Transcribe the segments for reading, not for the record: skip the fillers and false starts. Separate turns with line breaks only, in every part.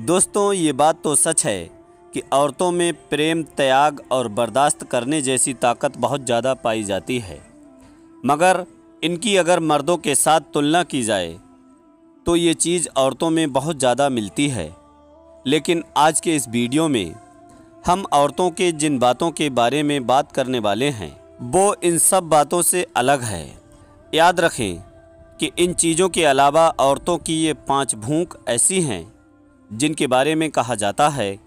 दोस्तों, ये बात तो सच है कि औरतों में प्रेम, त्याग और बर्दाश्त करने जैसी ताकत बहुत ज़्यादा पाई जाती है। मगर इनकी अगर मर्दों के साथ तुलना की जाए तो ये चीज़ औरतों में बहुत ज़्यादा मिलती है। लेकिन आज के इस वीडियो में हम औरतों के जिन बातों के बारे में बात करने वाले हैं वो इन सब बातों से अलग है। याद रखें कि इन चीज़ों के अलावा औरतों की ये 5 भूख ऐसी हैं जिनके बारे में कहा जाता है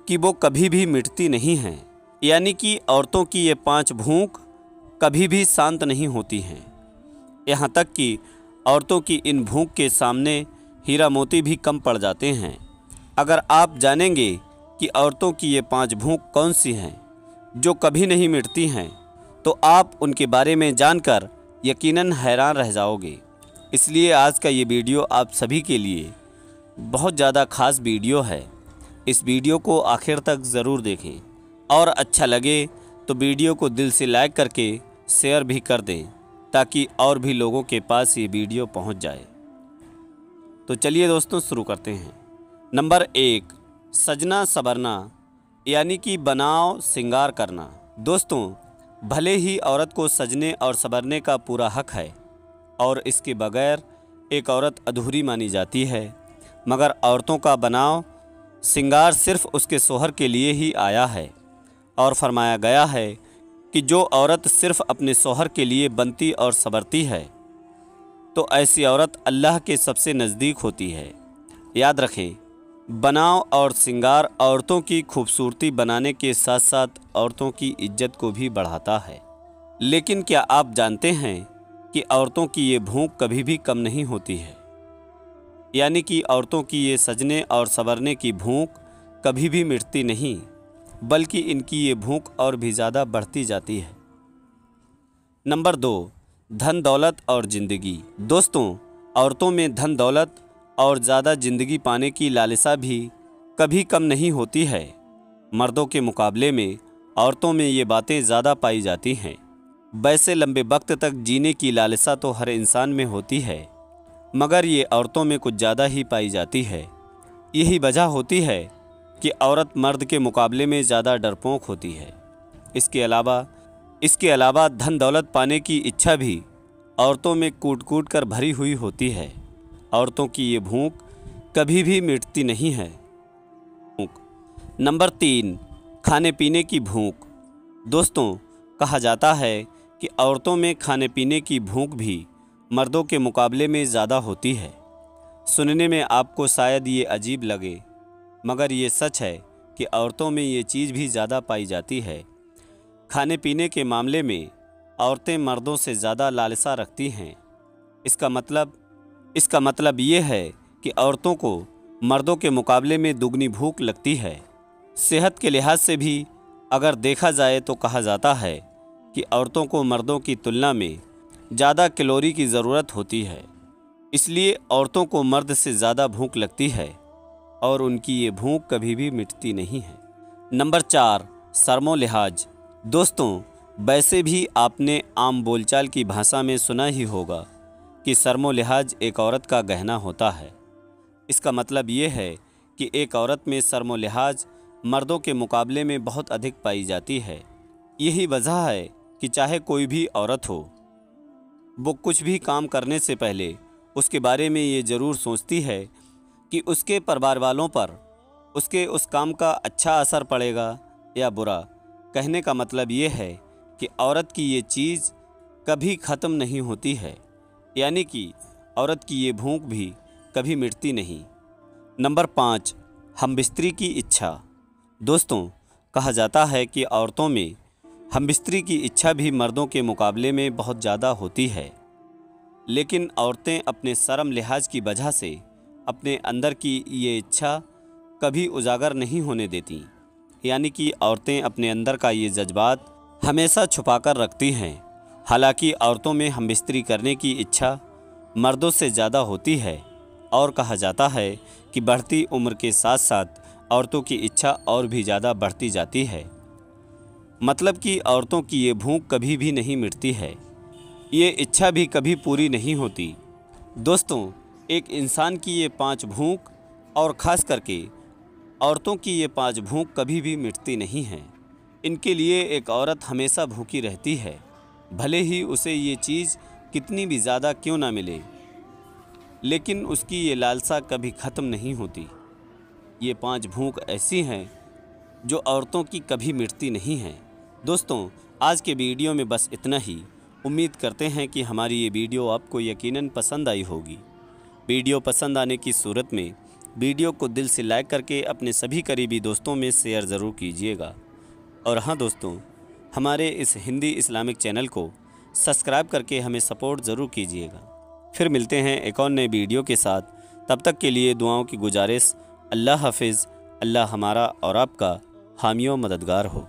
कि वो कभी भी मिटती नहीं हैं। यानी कि औरतों की ये 5 भूख कभी भी शांत नहीं होती हैं। यहाँ तक कि औरतों की इन भूख के सामने हीरा मोती भी कम पड़ जाते हैं। अगर आप जानेंगे कि औरतों की ये 5 भूख कौन सी हैं जो कभी नहीं मिटती हैं, तो आप उनके बारे में जानकर यकीनन हैरान रह जाओगे। इसलिए आज का ये वीडियो आप सभी के लिए बहुत ज़्यादा ख़ास वीडियो है। इस वीडियो को आखिर तक ज़रूर देखें और अच्छा लगे तो वीडियो को दिल से लाइक करके शेयर भी कर दें ताकि और भी लोगों के पास ये वीडियो पहुंच जाए। तो चलिए दोस्तों, शुरू करते हैं। नंबर 1, सजना संवरना यानी कि बनाव श्रृंगार करना। दोस्तों, भले ही औरत को सजने और संवरने का पूरा हक है और इसके बगैर एक औरत अधूरी मानी जाती है, मगर औरतों का बनाव श्रृंगार सिर्फ उसके शौहर के लिए ही आया है। और फरमाया गया है कि जो औरत सिर्फ अपने शौहर के लिए बनती और संवरती है तो ऐसी औरत अल्लाह के सबसे नज़दीक होती है। याद रखें, बनाव और श्रृंगार औरतों की खूबसूरती बनाने के साथ साथ औरतों की इज्जत को भी बढ़ाता है। लेकिन क्या आप जानते हैं कि औरतों की ये भूख कभी भी कम नहीं होती है। यानी कि औरतों की ये सजने और संवरने की भूख कभी भी मिटती नहीं, बल्कि इनकी ये भूख और भी ज़्यादा बढ़ती जाती है। नंबर 2, धन दौलत और ज़िंदगी। दोस्तों, औरतों में धन दौलत और ज़्यादा ज़िंदगी पाने की लालसा भी कभी कम नहीं होती है। मर्दों के मुकाबले में औरतों में ये बातें ज़्यादा पाई जाती हैं। वैसे लंबे वक्त तक जीने की लालसा तो हर इंसान में होती है, मगर ये औरतों में कुछ ज़्यादा ही पाई जाती है। यही वजह होती है कि औरत मर्द के मुकाबले में ज़्यादा डरपोक होती है। इसके अलावा धन दौलत पाने की इच्छा भी औरतों में कूट कूट कर भरी हुई होती है। औरतों की ये भूख कभी भी मिटती नहीं है। नंबर 3, खाने पीने की भूख। दोस्तों, कहा जाता है कि औरतों में खाने पीने की भूख भी मर्दों के मुकाबले में ज़्यादा होती है। सुनने में आपको शायद ये अजीब लगे, मगर ये सच है कि औरतों में ये चीज़ भी ज़्यादा पाई जाती है। खाने पीने के मामले में औरतें मर्दों से ज़्यादा लालसा रखती हैं। इसका मतलब ये है कि औरतों को मर्दों के मुकाबले में दुगनी भूख लगती है। सेहत के लिहाज से भी अगर देखा जाए तो कहा जाता है कि औरतों को मर्दों की तुलना में ज़्यादा कैलोरी की ज़रूरत होती है। इसलिए औरतों को मर्द से ज़्यादा भूख लगती है और उनकी ये भूख कभी भी मिटती नहीं है। नंबर 4, शर्मो लिहाज। दोस्तों, वैसे भी आपने आम बोलचाल की भाषा में सुना ही होगा कि शर्मो लिहाज एक औरत का गहना होता है। इसका मतलब ये है कि एक औरत में शर्मो लिहाज मर्दों के मुकाबले में बहुत अधिक पाई जाती है। यही वजह है कि चाहे कोई भी औरत हो, वो कुछ भी काम करने से पहले उसके बारे में ये ज़रूर सोचती है कि उसके परिवार वालों पर उसके उस काम का अच्छा असर पड़ेगा या बुरा। कहने का मतलब ये है कि औरत की ये चीज़ कभी ख़त्म नहीं होती है। यानी कि औरत की ये भूख भी कभी मिटती नहीं। नंबर 5, हमबिस्तरी की इच्छा। दोस्तों, कहा जाता है कि औरतों में हमबिस्तरी की इच्छा भी मर्दों के मुकाबले में बहुत ज़्यादा होती है। लेकिन औरतें अपने शर्म लिहाज की वजह से अपने अंदर की ये इच्छा कभी उजागर नहीं होने देती। यानी कि औरतें अपने अंदर का ये जज्बात हमेशा छुपाकर रखती हैं। हालांकि औरतों में हमबिस्तरी करने की इच्छा मर्दों से ज़्यादा होती है और कहा जाता है कि बढ़ती उम्र के साथ साथ औरतों की इच्छा और भी ज़्यादा बढ़ती जाती है। मतलब कि औरतों की ये भूख कभी भी नहीं मिटती है, ये इच्छा भी कभी पूरी नहीं होती। दोस्तों, एक इंसान की ये 5 भूख और ख़ास करके औरतों की ये 5 भूख कभी भी मिटती नहीं हैं। इनके लिए एक औरत हमेशा भूखी रहती है, भले ही उसे ये चीज़ कितनी भी ज़्यादा क्यों ना मिले, लेकिन उसकी ये लालसा कभी ख़त्म नहीं होती। ये 5 भूख ऐसी हैं जो औरतों की कभी मिटती नहीं हैं। दोस्तों, आज के वीडियो में बस इतना ही। उम्मीद करते हैं कि हमारी ये वीडियो आपको यकीनन पसंद आई होगी। वीडियो पसंद आने की सूरत में वीडियो को दिल से लाइक करके अपने सभी करीबी दोस्तों में शेयर ज़रूर कीजिएगा। और हाँ दोस्तों, हमारे इस हिंदी इस्लामिक चैनल को सब्सक्राइब करके हमें सपोर्ट ज़रूर कीजिएगा। फिर मिलते हैं एक और नए वीडियो के साथ। तब तक के लिए दुआओं की गुजारिश। अल्लाह हाफिज़। अल्लाह हमारा और आपका हामी व मददगार हो।